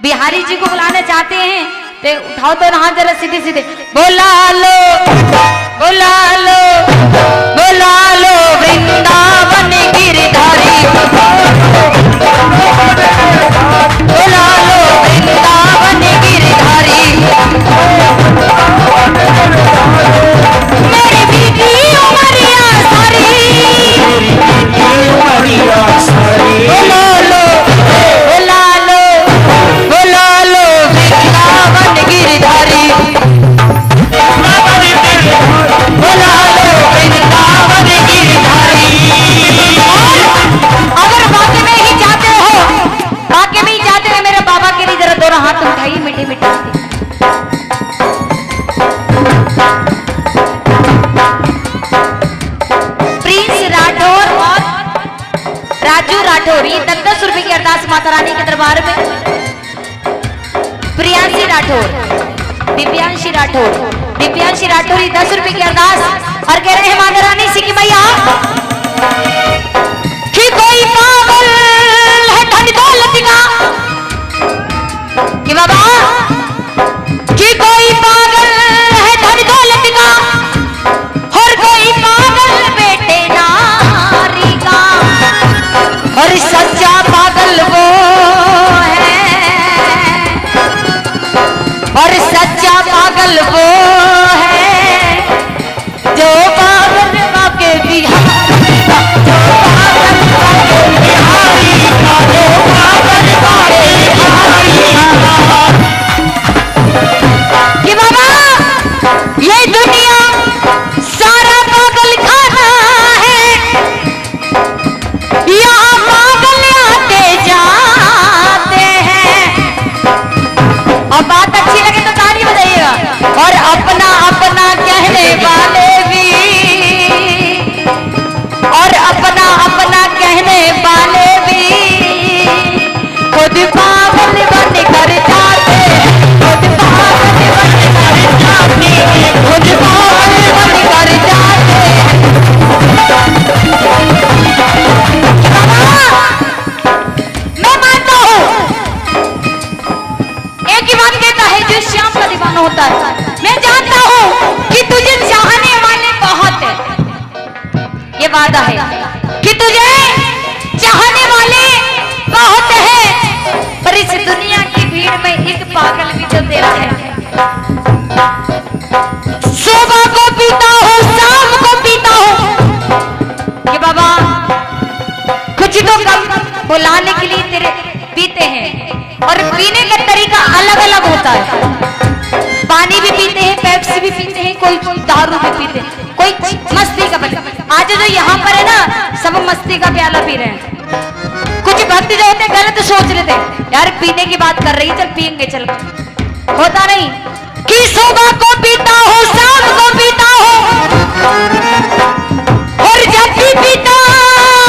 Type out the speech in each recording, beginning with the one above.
बिहारी जी को बुलाना चाहते हैं तो उठाओ तो हाथ जरा सीधे सीधे। बोला लो बोला लो बोला लो वृंदावन गिरधारी, बोला लो वृंदावन गिरधारी, मेरी बीती उमरिया सारी, बोला लो बोला लो बोला लो वृंदावन गिरधारी, बोला लो वृंदावन गिरधारी। अगर वाकई में ही चाहते हो, वाकई में ही चाहते हो मेरे बाबा के लिए जरा दोनों हाथ उठाइए मीठे मीठे। प्रिंस राठौर और राजू राठौर ये 10-10 रुपए की अरदास माता रानी के दरबार में। प्रियांशी राठौर दिव्यांशी राठौर दिव्यांशी राठौर 10 रुपए की अरदास और कह रहे हैं माता रानी से कि मैया कि कोई पागल है धन दौलत का, कि बाबा कि कोई पागल है धन दौलत का और कोई पागल बेटे नारी का, और सच्चा पागल वो है और सच्चा पागल वो है जो पागल के बिहारी का, जो पागल के बिहारी का, जो पागल के बिहारी का। कि बाबा ये दुनिया सारा पागल खाना है, यहाँ पागल आते जाते हैं। और बात अच्छी लगे तो ताली बजाइएगा। और अपना अपना कहने वाले भी, और अपना अपना कहने वाले भी खुद पागल बन कर जाते हैं, खुद पागल बन कर जाते हैं, खुद पागल बन कर जाते हैं। मैं मानता हूँ एक ही बात कहता है जो श्याम का दीवाना होता है। मैं जानता हूँ कि तुझे चाहने वाले बहुत है, ये वादा है कि तुझे चाहने वाले बहुत है, पर इस दुनिया की भीड़ में एक पागल भी तो तेरा है। सुबह को पीता हूँ शाम को पीता हूँ, कि बाबा कुछ तो कम बुलाने के लिए तेरे पीते हैं, और पीने का तरीका अलग अलग होता है। पानी भी पीते हैं, पेप्सी भी पीते हैं, कोई दारू भी पीते हैं, कोई मस्ती का प्याला। आज जो यहाँ पर है ना सब मस्ती का प्याला पी रहे हैं। कुछ भक्त जो होते हैं गलत सोच लेते हैं, यार पीने की बात कर रही है चल पियेंगे चल, होता नहीं कि सुबह को पीता हूँ शाम को पीता हूँ और जब भी पीता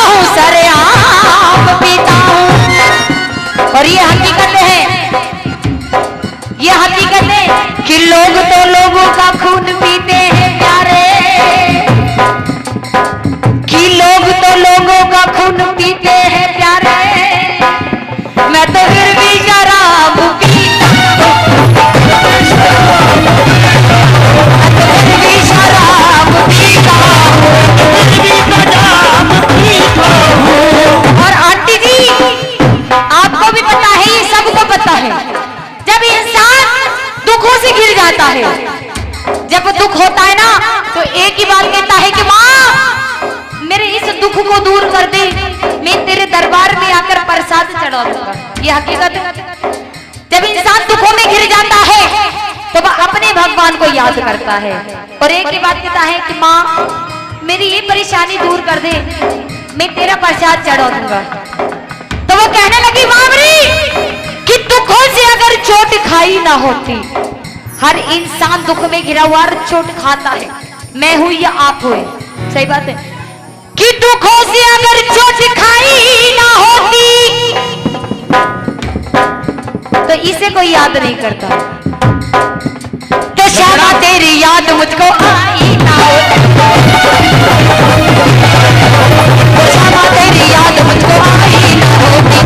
हूँ सरेआम पीता हूँ। और ये हकीकत है, ये हकीकत है कि लोग तो लोगों का खून पीते हैं प्यारे, कि लोग तो लोगों का खून पीते हैं प्यारे, मैं तो फिर भी शराब पीता हूँ, मैं तो फिर भी शराब पीता हूँ। और आंटी जी आपको भी पता है, ये सबको पता है, जब इंसान दुखों से घिर जाता है, जब दुख होता है ना तो एक ही बात कहता है कि माँ मेरे इस दुख को दूर कर दे, मैं तेरे दरबार में आकर प्रसाद चढ़ा दूंगा। ये हकीकत है। जब इंसान दुखों में घिर जाता है तो वह अपने भगवान को याद करता है और एक ही बात कहता है कि माँ मेरी ये परेशानी दूर कर दे, मैं तेरा प्रसाद चढ़ा दूंगा। तो वो कहने लगी बाबरी कि दुखों से अगर चोट खाई ना होती, हर इंसान दुख में घिरा हुआ चोट खाता है, मैं हूं या आप हुए, सही बात है कि दुखों से अगर चोट खाई ना होती तो इसे कोई याद नहीं करता। तो श्यामा तेरी याद मुझको आई ना होती, तो श्यामा तेरी याद मुझको आई ना होती।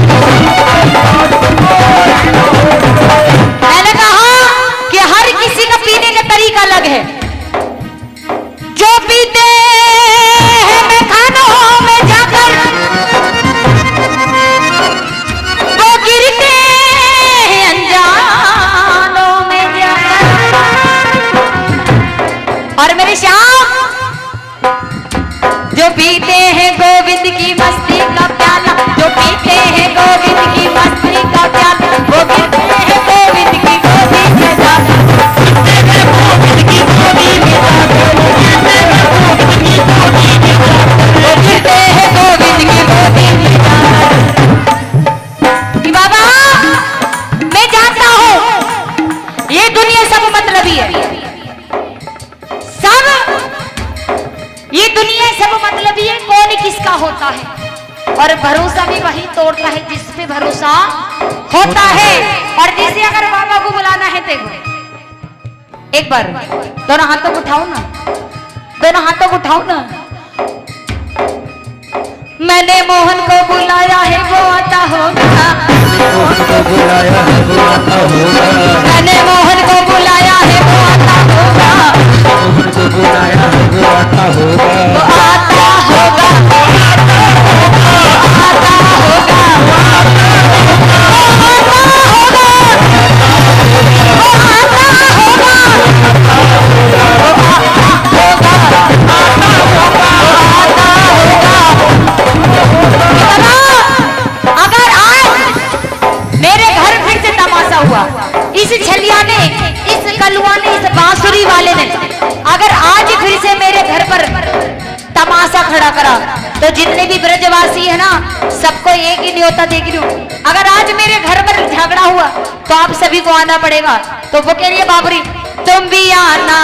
श्याम जो पीते हैं गोविंद की मस्ती का प्याला, जो पीते हैं गोविंद की मस्ती का प्याला, वो पीते हैं गोविंद की गोदी में जाकर, गोविंद की गोदी में जाकर, वो पीते हैं गोविंद की गोदी में जाकर। बाबा मैं जानता हूँ ये दुनिया सब मतलबी है, सब ये दुनिया सब मतलबी है, कौन किसका होता है, और भरोसा भी वही तोड़ता है जिस पे भरोसा होता है। और जिसे अगर बाबा को बुलाना है तो एक बार दोनों हाथों को उठाओ ना, दोनों हाथों को उठाओ ना। मैंने मोहन को बुलाया है वो आता होगा, मोहन को बुलाया है वो आता होगा, मैंने मोहन को बुलाया है वो आता होगा, मोहन को बुलाया है वो आता होगा, वो आता होगा, वो आता होगा, इस छलिया ने, इस कलुआ ने, इस बांसुरी वाले ने अगर आज फिर से मेरे घर पर तमाशा खड़ा करा तो जितने भी ब्रजवासी है ना सबको एक ही नहीं होता, देख रही हूँ। अगर आज मेरे घर पर झगड़ा हुआ तो आप सभी को आना पड़ेगा। तो वो कह रही है बाबरी तुम भी आना,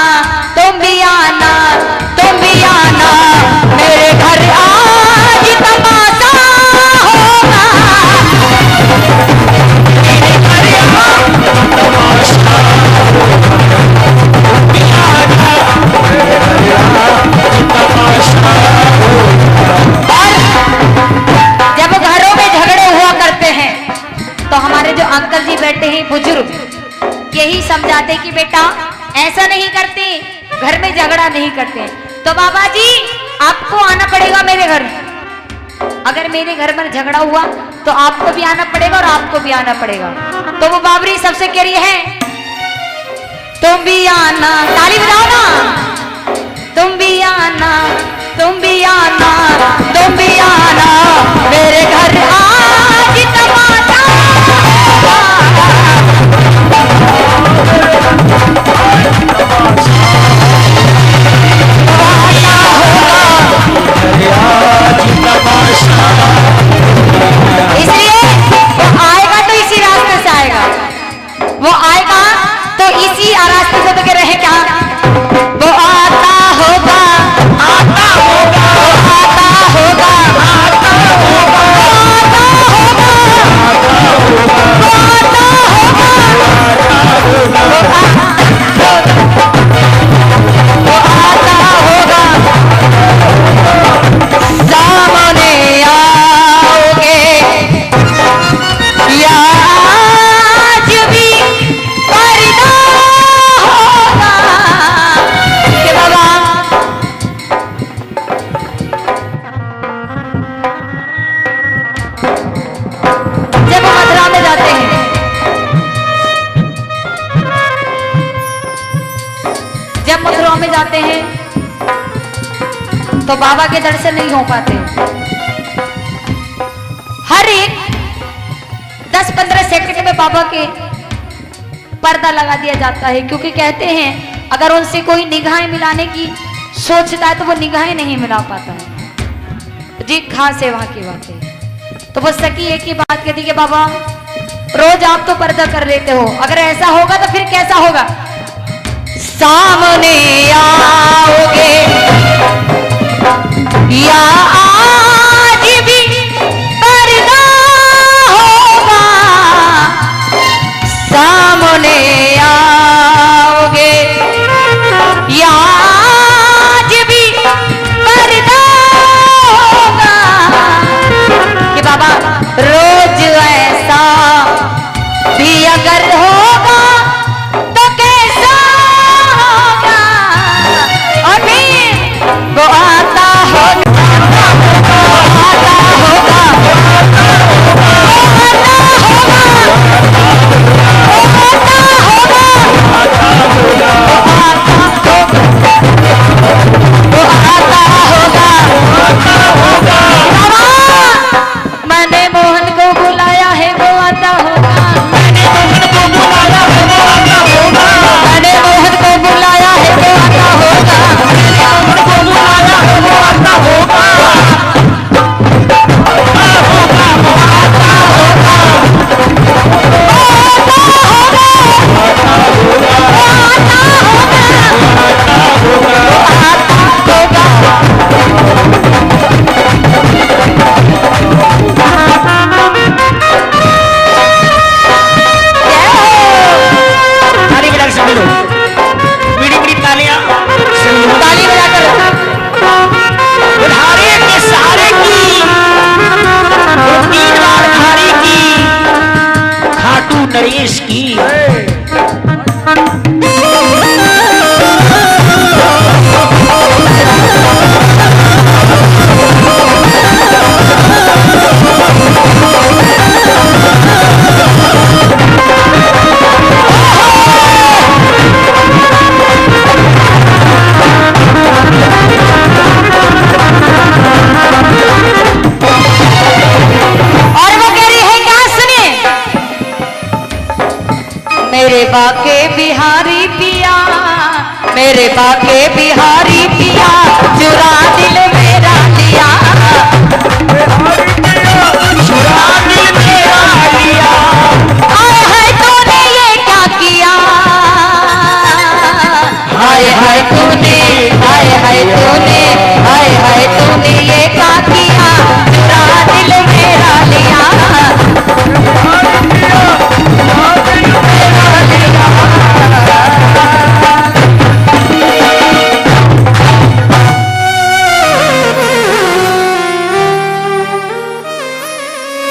तुम भी आना, तुम भी आना, मेरे घर आज तमाशा होगा, मेरे घर जब घरों में झगड़े हुआ करते हैं तो हमारे जो अंकल जी बैठे हैं बुजुर्ग यही समझाते कि बेटा ऐसा नहीं करते, घर में झगड़ा नहीं करते। तो बाबा जी आपको आना पड़ेगा मेरे घर, अगर मेरे घर में झगड़ा हुआ तो आपको भी आना पड़ेगा और आपको भी आना पड़ेगा। तो वो बाबरी सबसे कह रही है तुम भी आना, ताली बजाओ ना, तुम भी आना, तुम भी आना, तुम भी आना, मेरे घर आज तमाशा इसलिए वो आएगा तो इसी रास्ते से आएगा, वो आएगा तो इसी रास्ते से तो कह रहे क्या, वो आता होगा, आता होगा, आता होगा, आता होगा, सामने आओगे या आज भी पर्दा होगा कि बाबा जब मथुरा में जाते हैं, जब मथुरा में जाते हैं तो बाबा के दर्शन नहीं हो पाते। हर एक 10-15 सेकंड में बाबा के पर्दा लगा दिया जाता है, क्योंकि कहते हैं अगर उनसे कोई निगाहें मिलाने की सोचता है तो वो निगाहें नहीं मिला पाता है। जी खास है वहां की बात है। तो वो सकी एक ही बात कहती कि बाबा रोज आप तो पर्दा कर लेते हो, अगर ऐसा होगा तो फिर कैसा होगा, सामने आओगे या आज भी पर्दा होगा, सामने आओगे या आज भी पर्दा होगा कि बाबा रोज ऐसा भी अगर होगा तो कैसा होगा, और फिर कृपा के बिहारी पिया चुरा दिल मेरा लिया, चुरा दिल मेरा लिया। हाय हाय तूने ये क्या किया, हाय हाय तूने, हाय हाय तूने, हाय हाय तूने ये क्या किया, चुरा दिल मेरा लिया,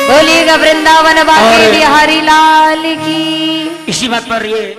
बोलिएगा वृंदावन वाले बिहारी लाल की। इसी बात पर ये